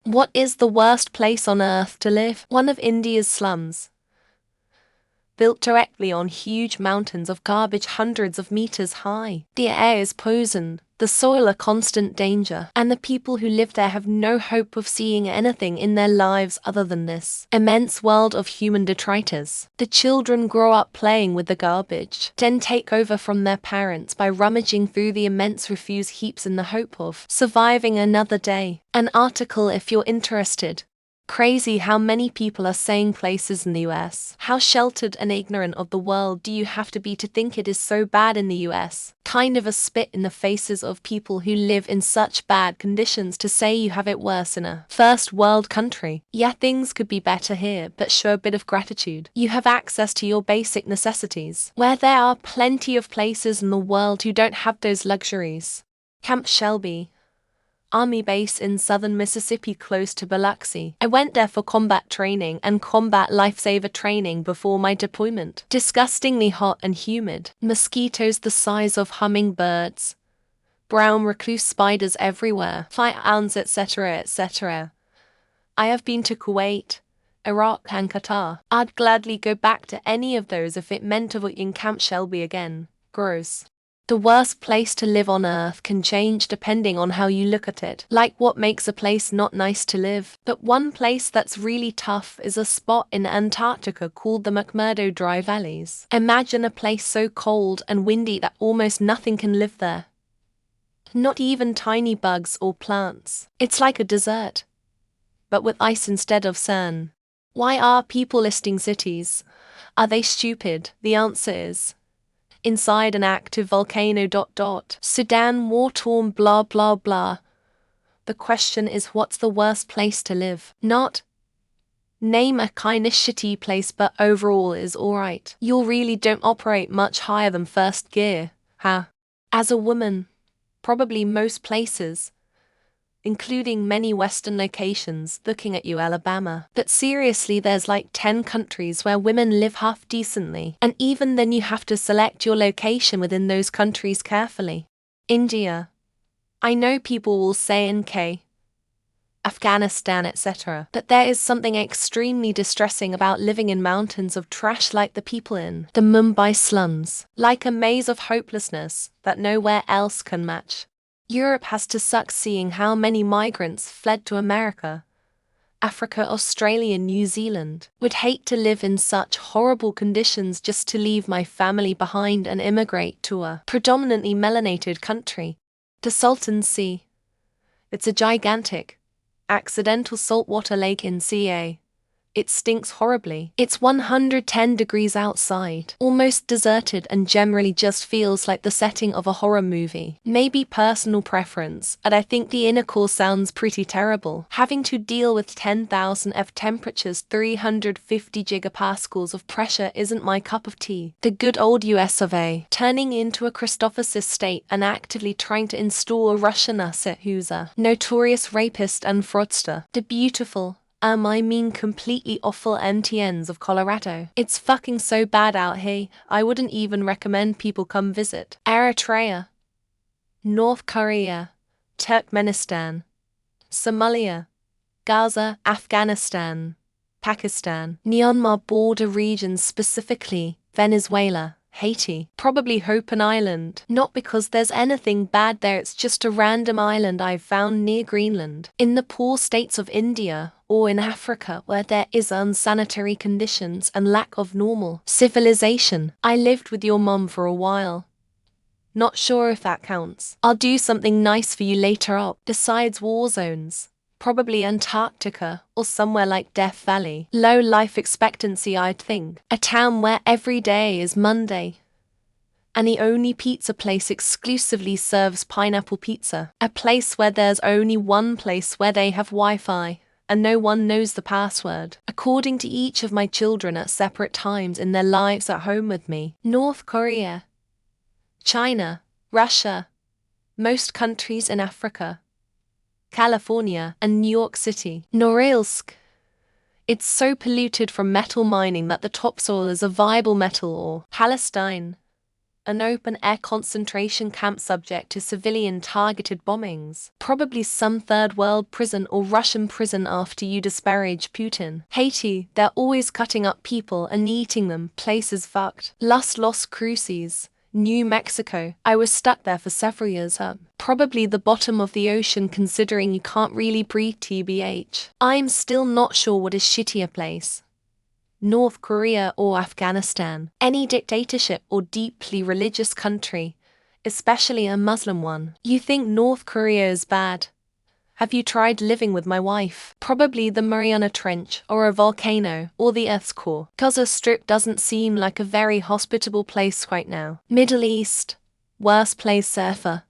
What is the worst place on earth to live? One of India's slums. Built directly on huge mountains of garbage hundreds of meters high. The air is poisoned, the soil a constant danger, and the people who live there have no hope of seeing anything in their lives other than this immense world of human detritus. The children grow up playing with the garbage, then take over from their parents by rummaging through the immense refuse heaps in the hope of surviving another day. An article if you're interested. Crazy how many people are saying places in the US. How sheltered and ignorant of the world do you have to be to think it is so bad in the US? Kind of a spit in the faces of people who live in such bad conditions to say you have it worse in a first world country. Yeah, things could be better here, but show a bit of gratitude. You have access to your basic necessities, where there are plenty of places in the world who don't have those luxuries. Camp Shelby, Army base in southern Mississippi close to Biloxi. I went there for combat training and combat lifesaver training before my deployment. Disgustingly hot and humid. Mosquitoes the size of hummingbirds. Brown recluse spiders everywhere. Fire ants, etc., etc. I have been to Kuwait, Iraq and Qatar. I'd gladly go back to any of those if it meant to be in Camp Shelby again. Gross. The worst place to live on Earth can change depending on how you look at it, like what makes a place not nice to live. But one place that's really tough is a spot in Antarctica called the McMurdo Dry Valleys. Imagine a place so cold and windy that almost nothing can live there. Not even tiny bugs or plants. It's like a desert, but with ice instead of sand. Why are people listing cities? Are they stupid? The answer is inside an active volcano. Sudan war-torn blah blah blah. The question is, what's the worst place to live? Not name a kinda shitty place but overall is alright. You really don't operate much higher than first gear, huh? As a woman, probably most places, including many Western locations, looking at you Alabama. But seriously, there's like 10 countries where women live half decently, and even then you have to select your location within those countries carefully. India. I know people will say NK, Afghanistan, etc. But there is something extremely distressing about living in mountains of trash like the people in the Mumbai slums, like a maze of hopelessness that nowhere else can match. Europe has to suck seeing how many migrants fled to America, Africa, Australia, New Zealand. Would hate to live in such horrible conditions just to leave my family behind and immigrate to a predominantly melanated country. The Salton Sea. It's a gigantic, accidental saltwater lake in CA. It stinks horribly. It's 110 degrees outside, almost deserted, and generally just feels like the setting of a horror movie. Maybe personal preference, and I think the inner core sounds pretty terrible. Having to deal with 10,000 F temperatures, 350 gigapascals of pressure isn't my cup of tea. The good old US of A, turning into a Christophsis state and actively trying to install a Russian asset who's a notorious rapist and fraudster. The beautiful, I mean completely awful NTNs of Colorado. It's fucking so bad out here, I wouldn't even recommend people come visit. Eritrea, North Korea, Turkmenistan, Somalia, Gaza, Afghanistan, Pakistan, Myanmar border regions, specifically Venezuela, Haiti, probably Hope Island. Not because there's anything bad there, it's just a random island I've found near Greenland. In the poor states of India, or in Africa where there is unsanitary conditions and lack of normal civilization. I lived with your mom for a while. Not sure if that counts. I'll do something nice for you later up. Besides war zones, probably Antarctica or somewhere like Death Valley. Low life expectancy, I'd think. A town where every day is Monday, and the only pizza place exclusively serves pineapple pizza. A place where there's only one place where they have Wi-Fi, and no one knows the password, according to each of my children at separate times in their lives at home with me. North Korea, China, Russia, most countries in Africa, California, and New York City. Norilsk. It's so polluted from metal mining that the topsoil is a viable metal ore. Palestine, an open-air concentration camp subject to civilian-targeted bombings. Probably some third-world prison or Russian prison after you disparage Putin. Haiti, they're always cutting up people and eating them. Places fucked. Los Cruces, New Mexico. I was stuck there for several years. Probably the bottom of the ocean considering you can't really breathe tbh. I'm still not sure what is shittier place. North Korea or Afghanistan. Any dictatorship or deeply religious country, especially a Muslim one. You think North Korea is bad? Have you tried living with my wife? Probably the Mariana Trench, or a volcano, or the Earth's core. Gaza Strip doesn't seem like a very hospitable place right now. Middle East. Worst place ever.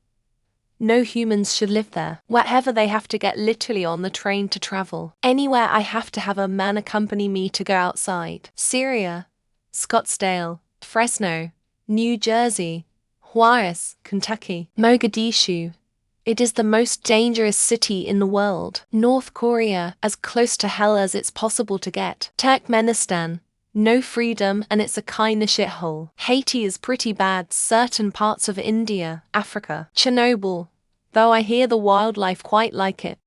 No humans should live there. Wherever they have to get literally on the train to travel. Anywhere I have to have a man accompany me to go outside. Syria. Scottsdale. Fresno. New Jersey. Juarez, Kentucky. Mogadishu. It is the most dangerous city in the world. North Korea, as close to hell as it's possible to get. Turkmenistan, no freedom and it's a kinda shithole. Haiti is pretty bad. Certain parts of India, Africa. Chernobyl, though I hear the wildlife quite like it.